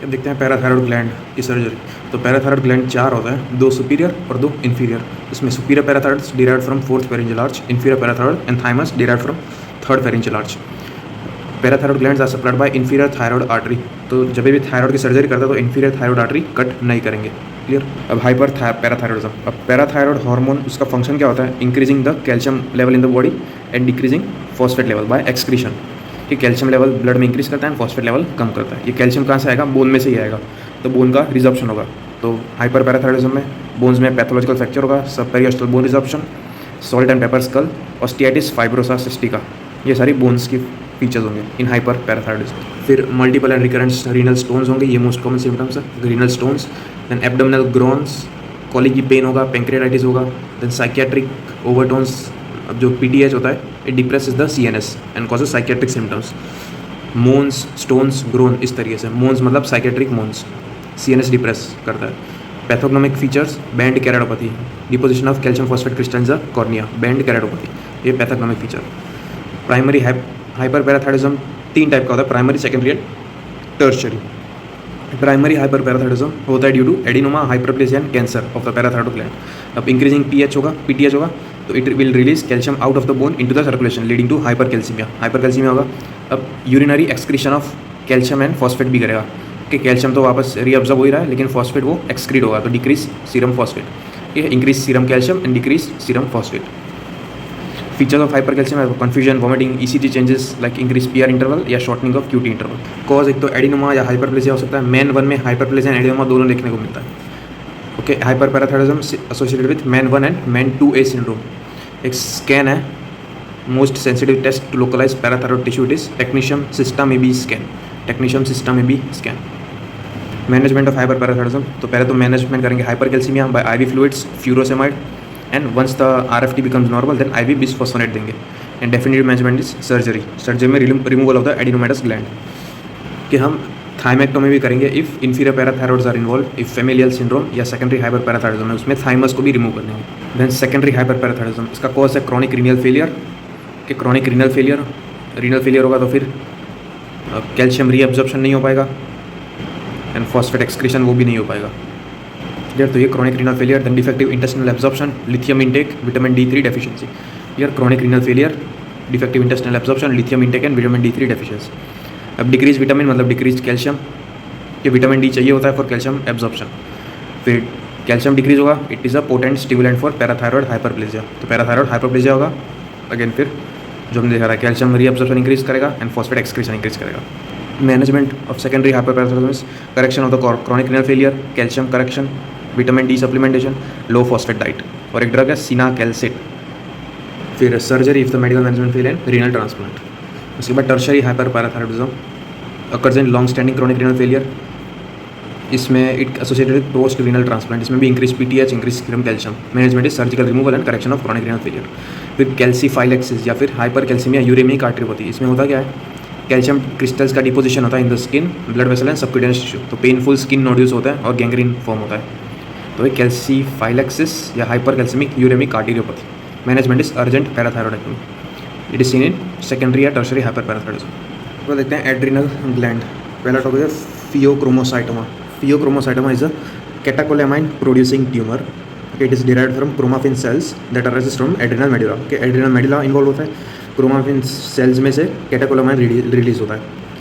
अब देखते हैं पैराथायरॉयड ग्लैंड की सर्जरी। तो पैराथायरॉयड ग्लैंड 4 होता है, 2 सुपीरियर और 2 इंफीरियर। इसमें superior parathyroid derived from 4th pharyngeal arch, inferior parathyroid and thymus derived from 3rd pharyngeal arch। Parathyroid glands are supplied by inferior thyroid artery. तो जब भी थायरॉयड की सर्जरी करता है तो इंफीरियर थायरॉयड आर्टरी कट नहीं करेंगे। क्लियर। अब हाइपर पैराथायरॉयडिज्म। अब पैराथायरॉयड हार्मोन, उसका फंक्शन क्या होता है? Increasing the calcium level in the body and decreasing phosphate level by excretion. कि कैल्शियम लेवल ब्लड में इंक्रीज करता है, फॉस्फेट लेवल कम करता है। ये कैल्शियम कहाँ से आएगा? बोन में से ही आएगा, तो बोन का रिजर्प्शन होगा। तो हाइपर पैराथायरॉयडिज्म में बोन्स में पैथोलॉजिकल फ्रैक्चर होगा, subperiosteal bone resorption, salt and pepper skull, osteitis fibrosa cystica, ये सारी बोन्स की फीचर्स होंगे इन हाइपर पैराथायरॉयडिज्म। फिर multiple and recurrent renal stones होंगे, ये मोस्ट कॉमन सिम्टम्स है renal stones. Then abdominal groans, colicky pain होगा, pancreatitis होगा। देन साइकियाट्रिक ओवरटोन्स, अब जो PTH होता है it depresses the CNS and causes psychiatric symptoms. Moans, stones, groan, इस तरीके से। मोन्स मतलब साइकियाट्रिक मोन्स, CNS डिप्रेस करता है। Pathognomonic features, band keratopathy, deposition of calcium phosphate crystals the cornea, band keratopathy, ये pathognomonic feature. Primary hyper parathyroidism 3 type का होता है, primary, secondary and tertiary. Primary hyper parathyroidism होता है due to adenoma, hyperplasia and cancer of the parathyroid gland. अब increasing PH होगा, PTH होगा, तो it will release calcium out of the bone into the circulation leading to hypercalcaemia. Hypercalcaemia होगा। अब urinary excretion of calcium and phosphate भी करेगा कि calcium तो वापस रीअब्जॉर्ब हो ही रहा है, लेकिन फॉस्फेट वो एक्सक्रीट होगा, तो डिक्रीज सीरम फॉस्फेट। ये increase serum calcium and decrease serum phosphate. Features of hypercalcaemia, confusion, vomiting, ECG changes like increase PR interval या shortening of QT interval. Cause एक तो एडिनोमा या हाइपरप्लेसिया हो सकता है। मैन 1 में हाइपरप्लेसिया एंड एडिनोमा दोनों देखने को मिलता है। Okay, hyper parathyroidism associated with MEN 1 and MEN 2A syndrome. एक स्कैन है, most sensitive test to localise parathyroid tissue it is technetium sestamibi scan, technetium sestamibi scan. Management of hyper parathyroidism, तो पहले तो मैनेजमेंट करेंगे hypercalcaemia by IV fluids, furosemide, and once the RFT becomes normal then IV bisphosphonate देंगे। And definitive management is surgery. Surgery में removal of the adenomatous gland. कि हम thymectomy भी करेंगे if inferior parathyroids are involve, if familial syndrome या secondary hyper parathyroidism है, उसमें thymus को भी रिमूव कर देंगे। देन सेकेंडरी हाइपर पैराथायरॉयडिज्म, इसका कॉज है क्रॉनिक रीनल फेलियर। कि क्रॉनिक रीनल फेलियर होगा तो फिर कैल्शियम रीअब्जॉर्प्शन नहीं हो पाएगा एंड फॉस्फेट एक्सक्रीशन वो भी नहीं हो पाएगा। यार तो ये chronic renal failure. Then defective intestinal absorption, lithium intake, vitamin D3 deficiency. यार chronic renal failure, defective intestinal absorption, lithium intake and vitamin D3 deficiency. अब डिक्रीज विटामिन मतलब डिक्रीज कैल्शियम, कि विटामिन D चाहिए होता है फॉर कैल्शियम एब्जॉर्प्शन। फिर calcium decrease होगा, it is a potent stimulant for parathyroid hyperplasia. तो parathyroid hyperplasia होगा, अगेन फिर जो हमने देखा था कैल्शियम रीअब्जॉर्प्शन इंक्रीज करेगा एंड फॉस्फेट एक्सक्रीशन इंक्रीज करेगा। Management of secondary hyper parathyroidism, correction of the chronic renal failure, calcium correction, vitamin D supplementation, low phosphate diet, और एक ड्रग है सिनाकेल्सिड। फिर surgery if the medical management fail and renal transplant. उसके बाद tertiary hyper parathyroidism occurs in long standing chronic renal failure. इसमें it associated with post renal transplant, इसमें भी increase PTH, increase serum calcium. Management is surgical removal and correction of chronic renal failure. फिर कैल्सीफाइलेक्सिस या फिर hyper calcaemia uraemic आर्टरीपैथी, इसमें होता क्या है? कैल्शियम क्रिस्टल्स का डिपोजिशन होता है in the skin, blood vessel and subcutaneous tissue, तो पेनफुल स्किन नोड्यूल्स होता है और गैंग्रीन फॉर्म होता है। तो ये कैल्सीफाइलेक्सिस या hyper calcaemic uraemic arteriopathy. Management is urgent parathyroidectomy. It is seen in secondary या टर्शरी हाइपर पैराथायरॉयडिज्म। तो देखते हैं एड्रिनल ग्लैंड। पहला टॉपिक है phaeochromocytoma. Phaeochromocytoma is a catecholamine producing tumour. It is derived from chromaffin cells that arises from adrenal medulla. कि adrenal medulla involve होता है, chromaffin sales में से कैटाकोलेमाइन रिलीज होता है।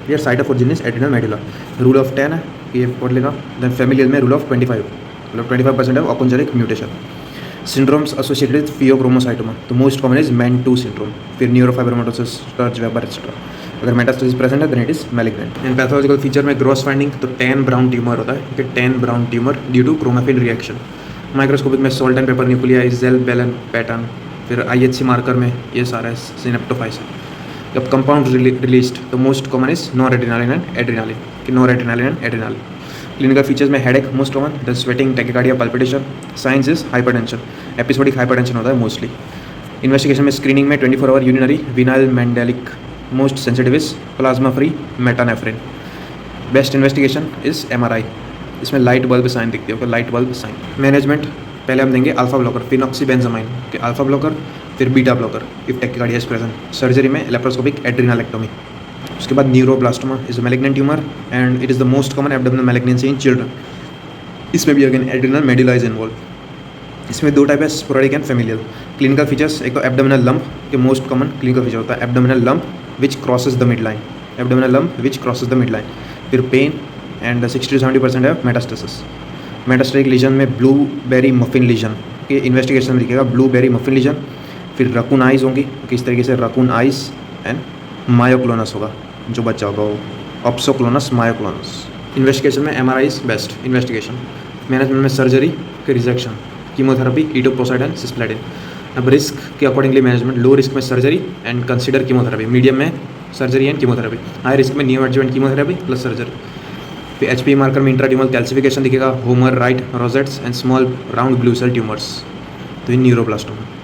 यार site of origin is adrenal medulla. Rule of 10 है, ये पढ़ लेगा। देन फैमिलियल में रूल ऑफ 25, मतलब 25% of oncogenic mutation. Syndromes associated with phaeochromocytoma, तो most common is MEN 2 syndrome, फिर न्यूरोफाइब्रोमाटोसिस, स्टर्च वेबर एक्सेट्रा। अगर मेटास्टेसिस प्रेजेंट है then it is malignant. And pathological feature में ग्रॉस फाइंडिंग, तो tan brown tumour होता है, कि tan brown tumour due to chromaffin reaction. Microscopic में salt and paper Nucleya, इजेल बेलन पैटर्न। फिर IHC मार्कर में ये सारा सिनेप्टोफाइस है। अब कंपाउंड रिलीज्ड, तो most common is noradrenaline and adrenaline, कि noradrenaline and adrenaline. Clinical features में headache most common, the sweating, tachycardia, palpitation. Signs is hypertension, episodic hypertension होता है मोस्टली। इन्वेस्टिगेशन में स्क्रीनिंग में 24 hour urinary vanillyl mandelic, most sensitive is plasma free metanephrine. Best investigation is MRI, इसमें light bulb sign दिखती है, light bulb sign. Management पहले हम देंगे अल्फा ब्लॉकर, फिनॉक्सीबेंजामाइन के अल्फा ब्लॉकर, फिर beta blocker if tachycardia is present. Surgery में laparoscopic एड्रिनालेक्टोमी। उसके बाद neuroblastoma is a malignant tumour and it is the most common abdominal malignancy in children. इसमें भी again adrenal medulla is involve. इसमें दो type है, sporadic and familial. Clinical features, एक तो एब्डोमिनल लंप के मोस्ट कॉमन क्लिनिकल फीचर होता है abdominal lump which crosses the mid line, abdominal lump which crosses the mid line. फिर pen and 60 to 70% है मेटास्टेसिस। मेटास्टेटिक लीजन में blueberry muffin legion के investigation में दिखेगा ब्लूबेरी मफिन लीजन। फिर raccoon eyes होंगी, किस तरीके से रकून आइज एंड मायोक्लोनस होगा, जो बच्चा होगा वो ऑप्सोक्लोनस मायोक्लोनस। इन्वेस्टिगेशन में MRI is best investigation. Management में सर्जरी के resection, chemotherapy, etoposide and cisplatin. अब रिस्क के अकॉर्डिंगली मैनेजमेंट, लो रिस्क में surgery and consider chemotherapy, medium में surgery and chemotherapy, high risk में neo adjuvant chemotherapy plus surgery. फिर HP marker में intratumoural calcification दिखेगा, Homer Wright rosettes and small round blue cell tumours, तो in neuroblastoma.